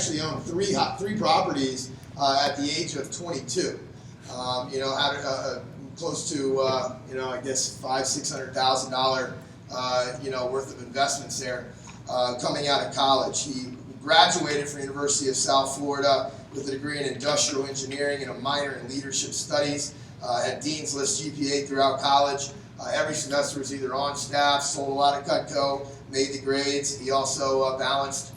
actually owned three properties at the age of 22. Had close to I guess $500,000-$600,000 worth of investments there coming out of college. He graduated from the University of South Florida with a degree in industrial engineering and a minor in leadership studies. Had Dean's List GPA throughout college. Every semester was either on staff, sold a lot of Cutco, made the grades. He also balanced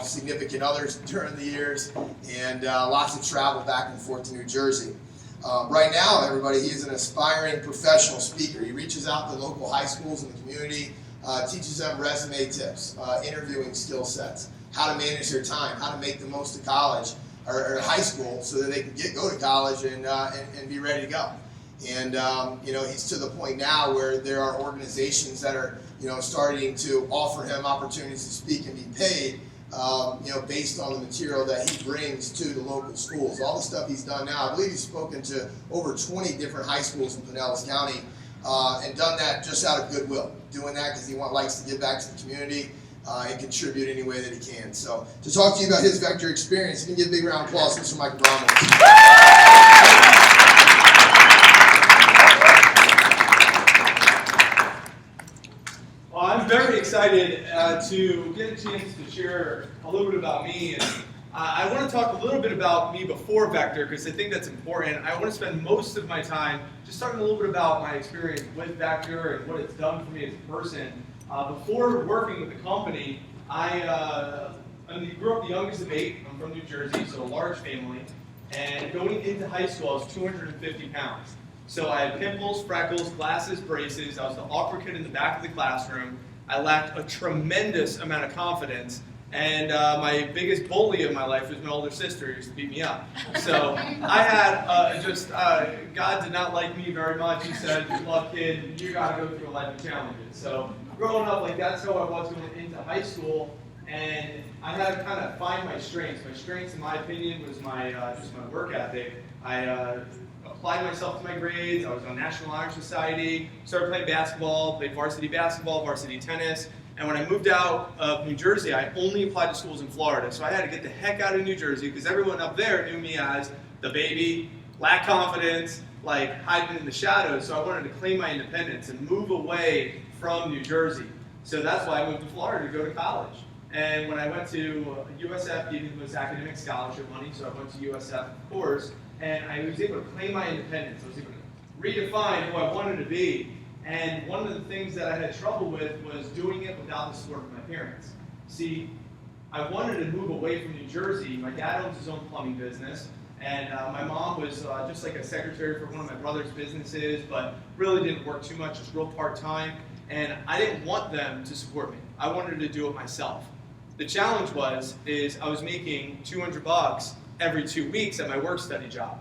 significant others during the years, and lots of travel back and forth to New Jersey. Right now, everybody, he is an aspiring professional speaker. He reaches out to local high schools in the community, teaches them resume tips, interviewing skill sets, how to manage their time, how to make the most of college or high school so that they can go to college and be ready to go. And he's to the point now where there are organizations that are starting to offer him opportunities to speak and be paid based on the material that he brings to the local schools. All the stuff he's done now, I believe he's spoken to over 20 different high schools in Pinellas County and done that just out of goodwill. Doing that because he likes to give back to the community and contribute any way that he can. So to talk to you about his Vector experience, you can give a big round of applause to Mr. Michael Bromwich. I'm very excited to get a chance to share a little bit about me. And I want to talk a little bit about me before Vector because I think that's important. I want to spend most of my time just talking a little bit about my experience with Vector and what it's done for me as a person. Before working with the company, I grew up the youngest of 8. I'm from New Jersey, so a large family. And going into high school, I was 250 pounds. So I had pimples, freckles, glasses, braces. I was the awkward kid in the back of the classroom. I lacked a tremendous amount of confidence. And my biggest bully of my life was my older sister who used to beat me up. So I had God did not like me very much. He said, "Good luck, kid. You got to go through a life of challenges." So growing up, that's how I was going into high school. And I had to kind of find my strengths. My strengths, in my opinion, was just my work ethic. I applied myself to my grades. I was on National Honor Society, started playing basketball, played varsity basketball, varsity tennis. And when I moved out of New Jersey, I only applied to schools in Florida. So I had to get the heck out of New Jersey because everyone up there knew me as the baby, lack confidence, hiding in the shadows. So I wanted to claim my independence and move away from New Jersey. So that's why I moved to Florida to go to college. And when I went to USF, gave me the most academic scholarship money, so I went to USF, of course, and I was able to claim my independence. I was able to redefine who I wanted to be. And one of the things that I had trouble with was doing it without the support of my parents. See, I wanted to move away from New Jersey. My dad owns his own plumbing business, and my mom was just like a secretary for one of my brother's businesses, but really didn't work too much, just real part-time. And I didn't want them to support me. I wanted to do it myself. The challenge is I was making $200 every 2 weeks at my work-study job.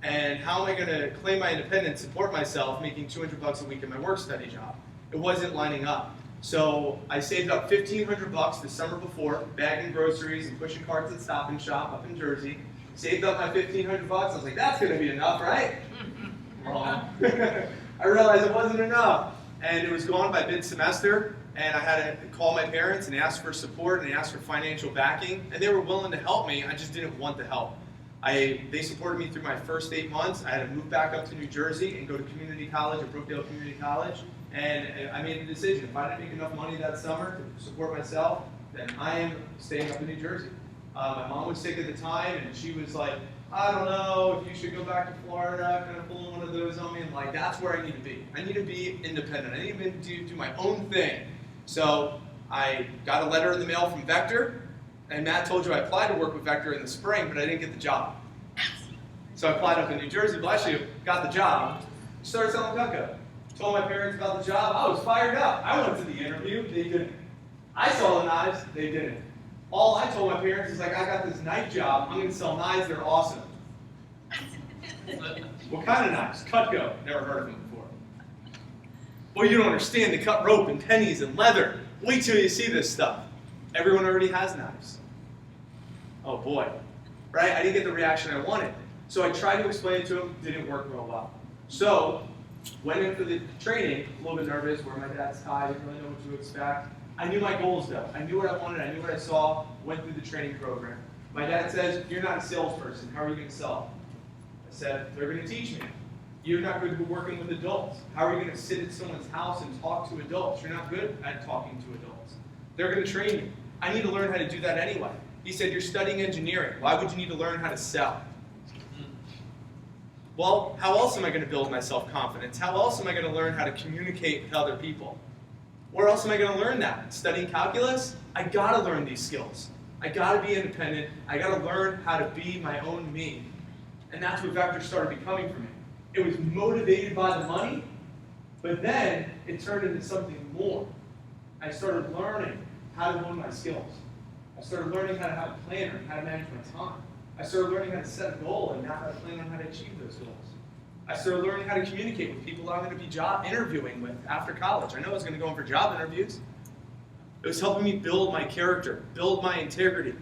And how am I going to claim my independence, support myself, making $200 a week at my work-study job? It wasn't lining up. So I saved up $1,500 the summer before, bagging groceries and pushing carts at Stop and Shop up in Jersey. Saved up my $1,500. I was like, that's going to be enough, right? Wrong. I realized it wasn't enough. And it was gone by mid-semester. And I had to call my parents and ask for support and ask for financial backing. And they were willing to help me. I just didn't want the help. They supported me through my first 8 months. I had to move back up to New Jersey and go to community college at Brookdale Community College. And I made a decision. If I didn't make enough money that summer to support myself, then I am staying up in New Jersey. My mom was sick at the time, and she was like, I don't know if you should go back to Florida, kind of pulling one of those on me. And that's where I need to be. I need to be independent. I need to do my own thing. So I got a letter in the mail from Vector, and Matt told you I applied to work with Vector in the spring, but I didn't get the job. So I applied up in New Jersey, but actually got the job, started selling Cutco. Told my parents about the job, I was fired up. I went to the interview, they didn't. I saw the knives, they didn't. All I told my parents is I got this knife job, I'm going to sell knives, they're awesome. What kind of knives? Cutco, never heard of them before. Well, you don't understand, they cut rope and pennies and leather. Wait till you see this stuff. Everyone already has knives. Oh boy, right? I didn't get the reaction I wanted. So I tried to explain it to them, didn't work real well. So, went in for the training, a little bit nervous, where my dad's tie, didn't really know what to expect. I knew my goals though. I knew what I wanted, I knew what I saw, went through the training program. My dad says, you're not a salesperson, how are you going to sell? I said, they're going to teach me. You're not good at working with adults. How are you going to sit at someone's house and talk to adults? You're not good at talking to adults. They're going to train you. I need to learn how to do that anyway. He said, you're studying engineering. Why would you need to learn how to sell? Well, how else am I going to build my self-confidence? How else am I going to learn how to communicate with other people? Where else am I going to learn that? Studying calculus? I got to learn these skills. I got to be independent. I got to learn how to be my own me. And that's what Vector started becoming for me. It was motivated by the money, but then it turned into something more. I started learning how to hone my skills. I started learning how to have a planner and how to manage my time. I started learning how to set a goal and now how to plan on how to achieve those goals. I started learning how to communicate with people I'm going to be job interviewing with after college. I know I was going to go in for job interviews. It was helping me build my character, build my integrity,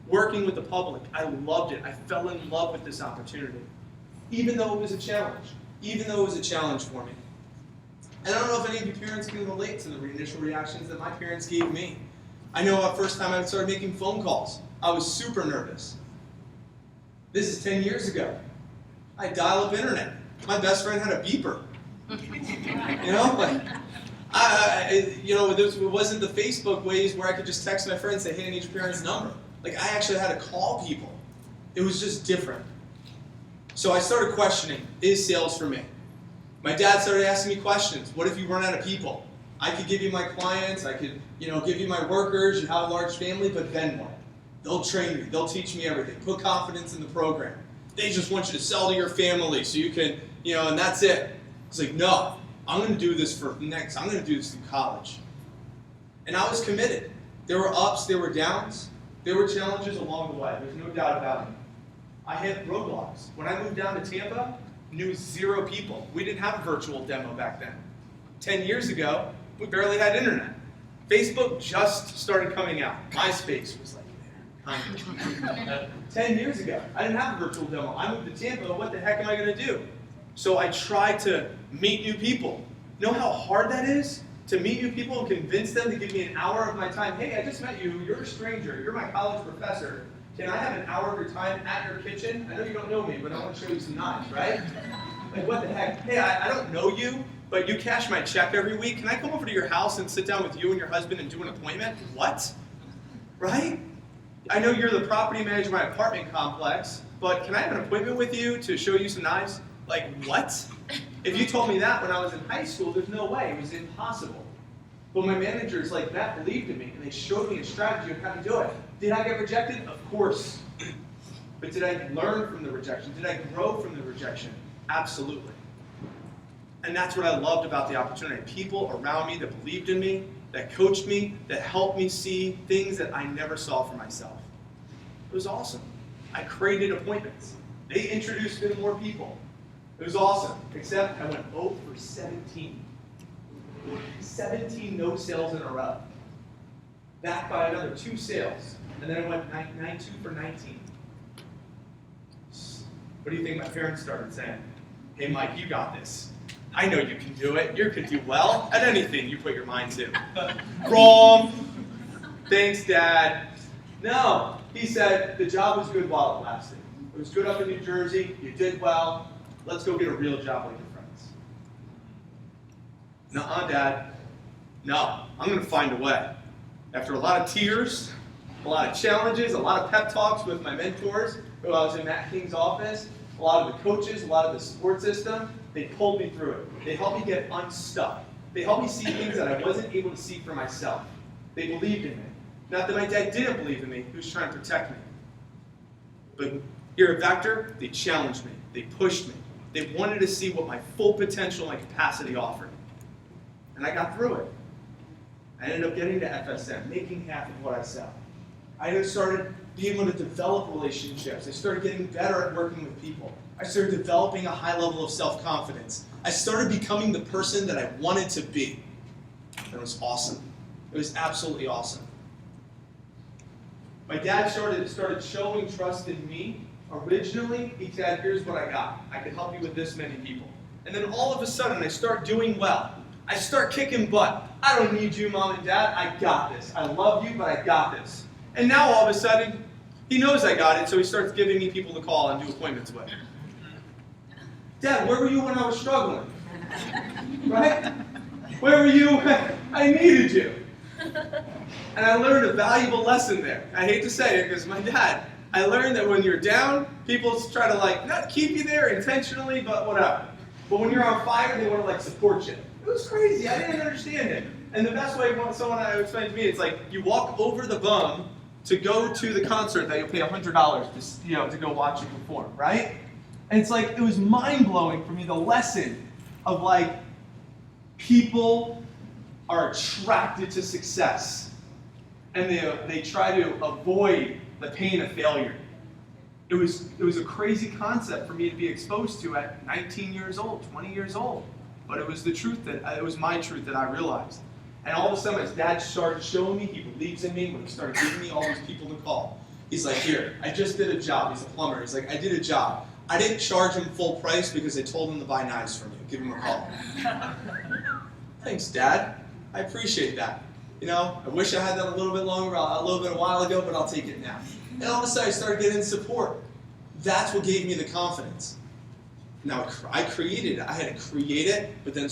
working with the public. I loved it. I fell in love with this opportunity, even though it was a challenge, for me. And I don't know if any of you parents can relate to the initial reactions that my parents gave me. I know the first time I started making phone calls, I was super nervous. This is 10 years ago. I had dial-up internet. My best friend had a beeper. It wasn't the Facebook ways where I could just text my friend and say, hey, I need your parents' number. I actually had to call people. It was just different. So I started questioning, is sales for me? My dad started asking me questions. What if you run out of people? I could give you my clients, I could, give you my workers, you have a large family, but then what? They'll train me, they'll teach me everything. Put confidence in the program. They just want you to sell to your family so you can, and that's it. It's no, I'm going to do this I'm going to do this through college. And I was committed. There were ups, there were downs, there were challenges along the way. There's no doubt about it. I hit roadblocks. When I moved down to Tampa, knew 0 people. We didn't have a virtual demo back then. 10 years ago, we barely had internet. Facebook just started coming out. MySpace was there. 10 years ago, I didn't have a virtual demo. I moved to Tampa, what the heck am I going to do? So I tried to meet new people. You know how hard that is? To meet new people and convince them to give me an hour of my time. Hey, I just met you. You're a stranger. You're my college professor. Can I have an hour of your time at your kitchen? I know you don't know me, but I want to show you some knives, right? What the heck? Hey, I don't know you, but you cash my check every week. Can I come over to your house and sit down with you and your husband and do an appointment? What? Right? I know you're the property manager of my apartment complex, but can I have an appointment with you to show you some knives? What? If you told me that when I was in high school, there's no way. It was impossible. But my managers that believed in me, and they showed me a strategy of how to do it. Did I get rejected? Of course. But did I learn from the rejection? Did I grow from the rejection? Absolutely. And that's what I loved about the opportunity. People around me that believed in me, that coached me, that helped me see things that I never saw for myself. It was awesome. I created appointments. They introduced me to more people. It was awesome, except I went 0 for 17. 17 no sales in a row. Backed by another 2 sales. And then I went 2 for 19. What do you think my parents started saying? Hey, Mike, you got this. I know you can do it. You could do well at anything you put your mind to. Wrong. Thanks, Dad. No. He said the job was good while it lasted. It was good up in New Jersey. You did well. Let's go get a real job like your friends. Nuh-uh, Dad. No. I'm going to find a way. After a lot of tears, a lot of challenges, a lot of pep talks with my mentors, who I was in Matt King's office, a lot of the coaches, a lot of the support system, they pulled me through it. They helped me get unstuck. They helped me see things that I wasn't able to see for myself. They believed in me. Not that my dad didn't believe in me, he was trying to protect me. But here at Vector, they challenged me. They pushed me. They wanted to see what my full potential and capacity offered. And I got through it. I ended up getting to FSM, making half of what I sell. I started being able to develop relationships. I started getting better at working with people. I started developing a high level of self-confidence. I started becoming the person that I wanted to be. It was awesome. It was absolutely awesome. My dad started showing trust in me. Originally, he said, here's what I got. I can help you with this many people. And then all of a sudden, I start doing well. I start kicking butt. I don't need you, Mom and Dad. I got this. I love you, but I got this. And now all of a sudden, he knows I got it, so he starts giving me people to call and do appointments with. Dad, where were you when I was struggling? Right? Where were you when I needed you? And I learned a valuable lesson there. I hate to say it because my dad, I learned that when you're down, people try to not keep you there intentionally, but whatever. But when you're on fire, they want to support you. It was crazy. I didn't understand it. And the best way someone explained to me, it's like you walk over the bum to go to the concert that you'll pay $100 to go watch you perform, right? And it's it was mind-blowing for me, the lesson of people are attracted to success, and they try to avoid the pain of failure. It was a crazy concept for me to be exposed to at 19 years old, 20 years old, but it was the truth it was my truth that I realized. And all of a sudden, as Dad started showing me he believes in me, when he started giving me all these people to call, he's like, here, I just did a job. He's a plumber. He's like, I did a job. I didn't charge him full price because I told him to buy knives from you. Give him a call. Thanks, Dad. I appreciate that. I wish I had that a little bit a while ago, but I'll take it now. And all of a sudden, I started getting support. That's what gave me the confidence. Now, I created it. I had to create it, but then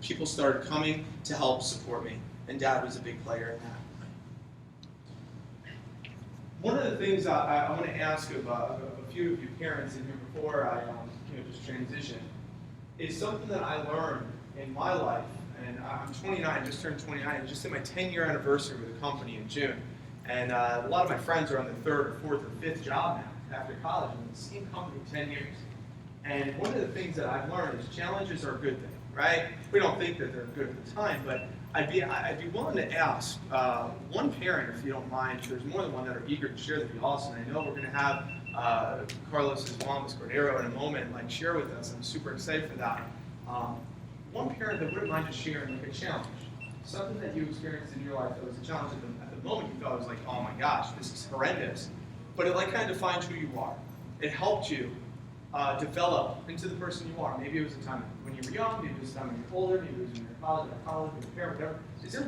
people started coming to help support me, and Dad was a big player in that. One of the things I want to ask of a few of you parents in here before I just transition is something that I learned in my life, and I'm 29, just turned 29, just hit my 10-year anniversary with the company in June, and a lot of my friends are on their third or fourth or fifth job now after college, in the same company 10 years. And one of the things that I've learned is challenges are a good thing, right? We don't think that they're good at the time, but I'd be willing to ask one parent, if you don't mind, if there's more than one that are eager to share, that'd be awesome. I know we're going to have Carlos's mom, Ms. Cordero, in a moment, share with us. I'm super excited for that. One parent that wouldn't mind just sharing a challenge, something that you experienced in your life that was a challenge at the moment you thought it was oh my gosh, this is horrendous, but it kind of defines who you are. It helped you develop into the person you are. Maybe it was a time when you were young, maybe it was a time when you were older, maybe it was when you were in college, when you were a parent, whatever. Is there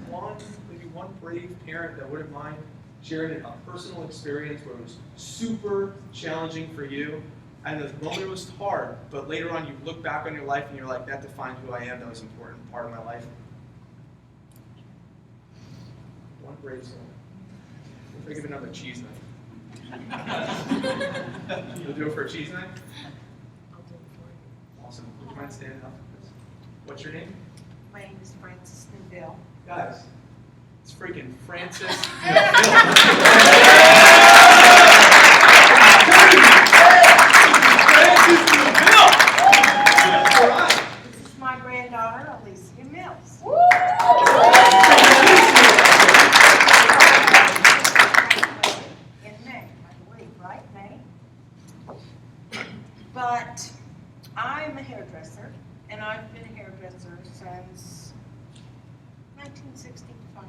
one brave parent that wouldn't mind sharing a personal experience where it was super challenging for you, and the moment was hard, but later on you look back on your life and you're that defined who I am, that was an important part of my life? One brave soul. We'll think of another cheese knife. You'll do it for a cheese knife? Awesome. Would you mind standing up? What's your name? My name is Frances Newville. Guys, it's freaking Frances This is my granddaughter, Alicia Mills. In May, I believe, right? May? But I'm a hairdresser, and I've been a hairdresser since 1965.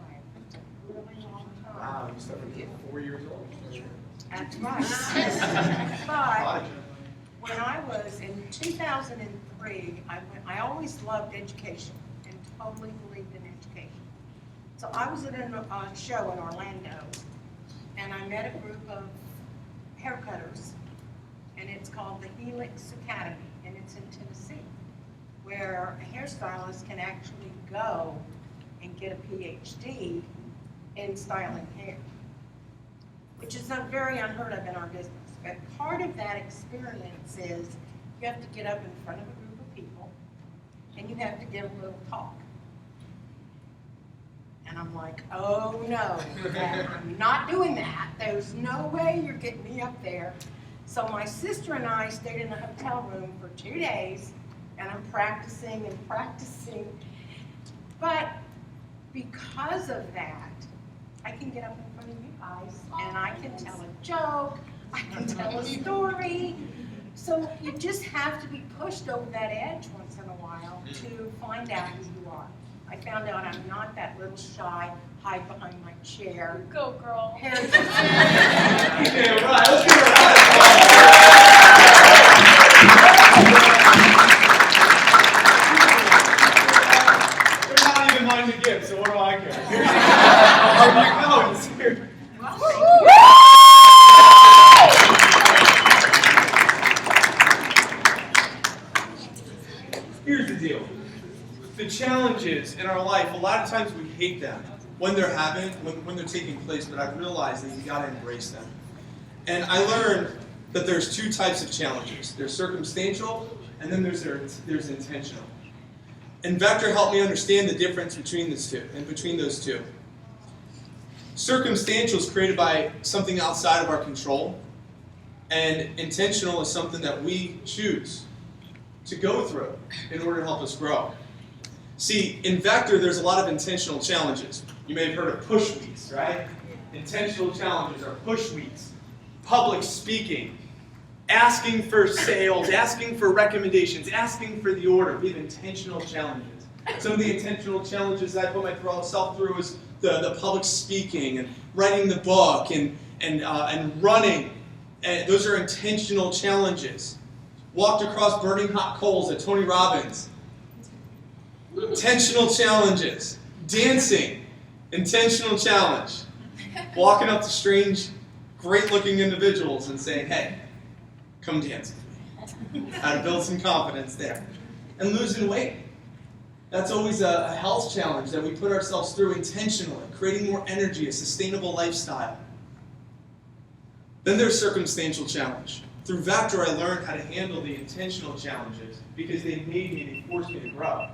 It's a really long time. Wow, you started at 4 years old. That's right. But when I was in 2003, I always loved education and totally believed in education. So I was at a show in Orlando, and I met a group of haircutters, and it's called the Helix Academy, and it's in Tennessee, where a hairstylist can actually go and get a PhD in styling hair, which is very unheard of in our business. But part of that experience is you have to get up in front of a group of people and you have to give a little talk. And I'm like, oh no, I'm not doing that. There's no way you're getting me up there. So my sister and I stayed in a hotel room for 2 days, and I'm practicing and practicing. But because of that, I can get up in front of you guys and I can tell a joke, I can tell a story. So you just have to be pushed over that edge once in a while to find out who you are. I found out I'm not that little shy, hide behind my chair. Go, girl. Hairdresser. Yeah, right. Let's give her a of times we hate them when they're when they're taking place, but I've realized that you gotta embrace them. And I learned that there's two types of challenges. There's circumstantial, and then there's intentional. And Vector helped me understand the difference between those two. Circumstantial is created by something outside of our control, and intentional is something that we choose to go through in order to help us grow. See, in Vector, there's a lot of intentional challenges. You may have heard of push weeks, right? Intentional challenges are push weeks. Public speaking, asking for sales, asking for recommendations, asking for the order. We have intentional challenges. Some of the intentional challenges that I put myself through is the public speaking and writing the book and running. And those are intentional challenges. Walked across burning hot coals at Tony Robbins. Intentional challenges. Dancing. Intentional challenge. Walking up to strange, great-looking individuals and saying, hey, come dance with me. How to build some confidence there. And losing weight. That's always a health challenge that we put ourselves through intentionally, creating more energy, a sustainable lifestyle. Then there's circumstantial challenge. Through Vector, I learned how to handle the intentional challenges because they made me, they forced me to grow.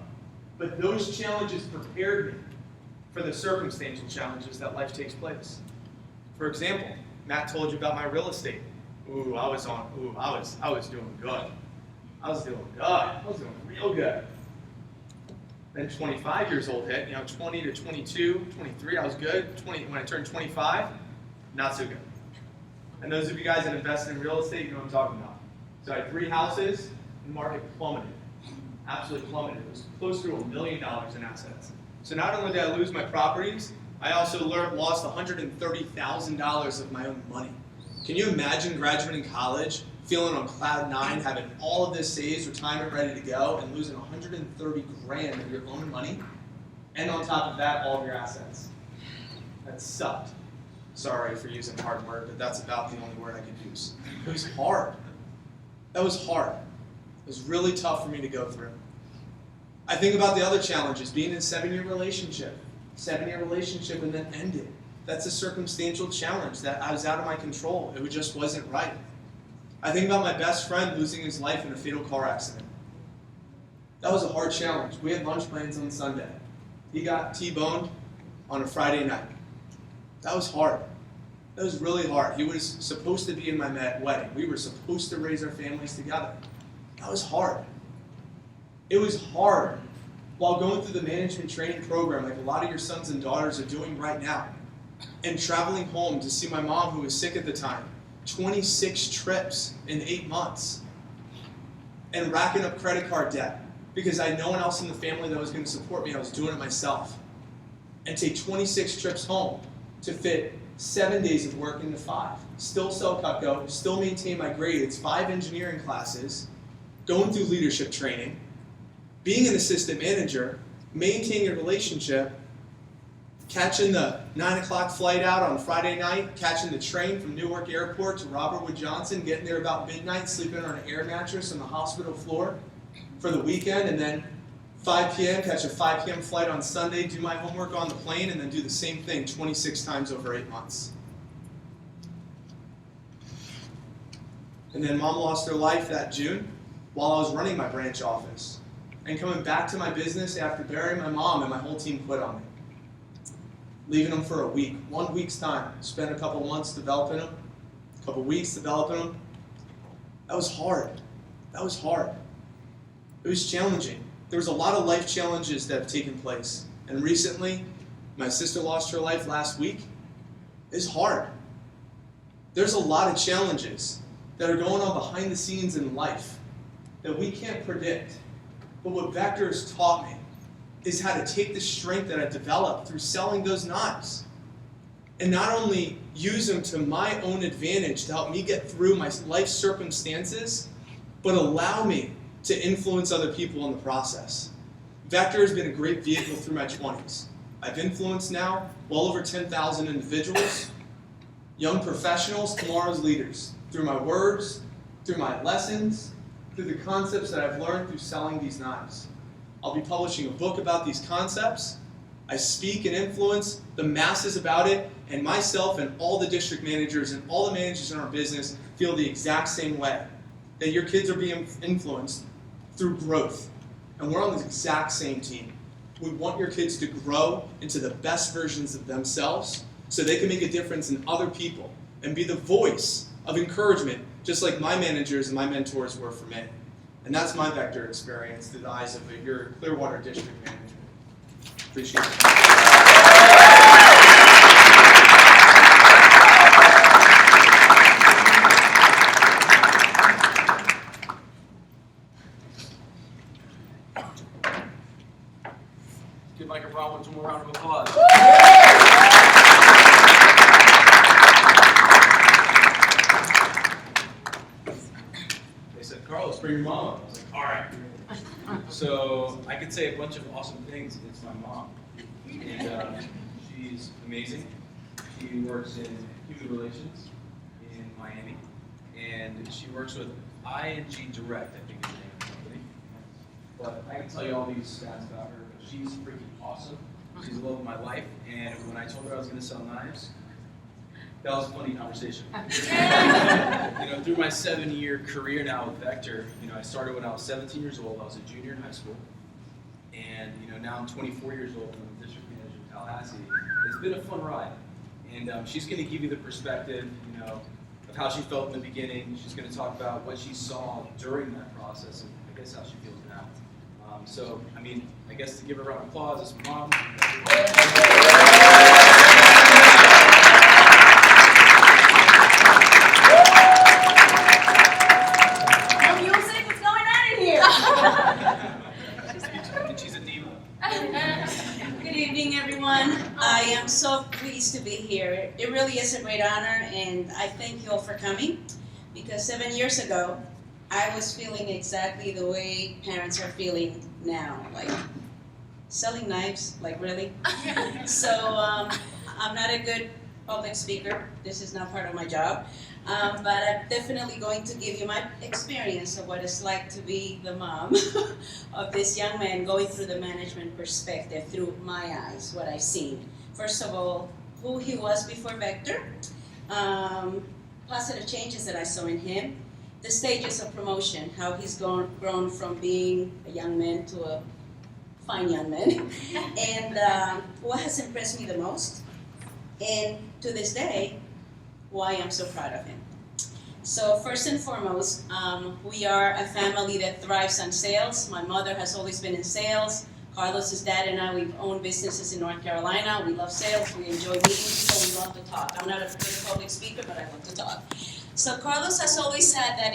But those challenges prepared me for the circumstantial challenges that life takes place. For example, Matt told you about my real estate. I was doing good. I was doing real good. Then 25 years old hit, 20 to 22, 23, I was good. When I turned 25, not so good. And those of you guys that invested in real estate, you know what I'm talking about. So I had 3 houses, and the market plummeted. Absolutely plummeted. It was close to $1 million in assets. So not only did I lose my properties, I also lost $130,000 of my own money. Can you imagine graduating college, feeling on cloud 9, having all of this saved, retirement ready to go, and losing $130,000 of your own money, and on top of that, all of your assets? That sucked. Sorry for using a hard word, but that's about the only word I could use. It was hard. That was hard. It was really tough for me to go through. I think about the other challenges, being in a 7-year relationship. 7-year relationship and then ended. That's a circumstantial challenge that I was out of my control. It just wasn't right. I think about my best friend losing his life in a fatal car accident. That was a hard challenge. We had lunch plans on Sunday. He got T-boned on a Friday night. That was hard. That was really hard. He was supposed to be in my wedding. We were supposed to raise our families together. That was hard. It was hard while going through the management training program like a lot of your sons and daughters are doing right now, and traveling home to see my mom, who was sick at the time, 26 trips in 8 months, and racking up credit card debt because I had no one else in the family that was going to support me. I was doing it myself. And take 26 trips home to fit 7 days of work into 5. Still sell Cutco, still maintain my grades, 5 engineering classes, going through leadership training, being an assistant manager, maintaining a relationship, catching the 9 o'clock flight out on Friday night, catching the train from Newark Airport to Robert Wood Johnson, getting there about midnight, sleeping on an air mattress on the hospital floor for the weekend, and then 5 p.m., catch a 5 p.m. flight on Sunday, do my homework on the plane, and then do the same thing 26 times over 8 months. And then Mom lost her life that June while I was running my branch office. And coming back to my business after burying my mom, and my whole team quit on me. Leaving them for a week, 1 week's time. Spent a couple months developing them, a couple weeks developing them. That was hard. That was hard. It was challenging. There was a lot of life challenges that have taken place. And recently, my sister lost her life last week. It's hard. There's a lot of challenges that are going on behind the scenes in life that we can't predict. But what Vector has taught me is how to take the strength that I developed through selling those knives and not only use them to my own advantage to help me get through my life circumstances, but allow me to influence other people in the process. Vector has been a great vehicle through my 20s. I've influenced now well over 10,000 individuals, young professionals, tomorrow's leaders, through my words, through my lessons, through the concepts that I've learned through selling these knives. I'll be publishing a book about these concepts, I speak and influence the masses about it, and myself and all the district managers and all the managers in our business feel the exact same way, that your kids are being influenced through growth. And we're on the exact same team. We want your kids to grow into the best versions of themselves so they can make a difference in other people and be the voice of encouragement, just like my managers and my mentors were for me. And that's my Vector experience through the eyes of your Clearwater District Manager. Appreciate it. Give Mike Rollins one more round of applause. They said, Carlos, bring your mom up. I was like, all right. So I could say a bunch of awesome things against my mom. And she's amazing. She works in human relations in Miami. And she works with ING Direct, I think is the name of the company. But I can tell you all these stats about her. She's freaking awesome. She's the love of my life. And when I told her I was going to sell knives, that was a funny conversation. Through my 7-year career now with Vector, I started when I was 17 years old. I was a junior in high school. And, now I'm 24 years old and I'm the district manager in Tallahassee. It's been a fun ride. And she's going to give you the perspective, of how she felt in the beginning. She's going to talk about what she saw during that process and I guess how she feels now. I guess to give her a round of applause, it's my mom. No music? What's going on in here? And she's a diva. Good evening, everyone. I am so pleased to be here. It really is a great honor, and I thank you all for coming, because 7 years ago, I was feeling exactly the way parents are feeling now, like selling knives, like really? So I'm not a good public speaker. This is not part of my job. But I'm definitely going to give you my experience of what it's like to be the mom of this young man going through the management perspective through my eyes, what I've seen. First of all, who he was before Vector, positive changes that I saw in him, the stages of promotion, how he's grown from being a young man to a fine young man, and what has impressed me the most, and to this day, why I'm so proud of him. So first and foremost, we are a family that thrives on sales. My mother has always been in sales. Carlos's dad and I, we've owned businesses in North Carolina. We love sales, we enjoy meeting people, we love to talk. I'm not a good public speaker, but I love to talk. So Carlos has always had that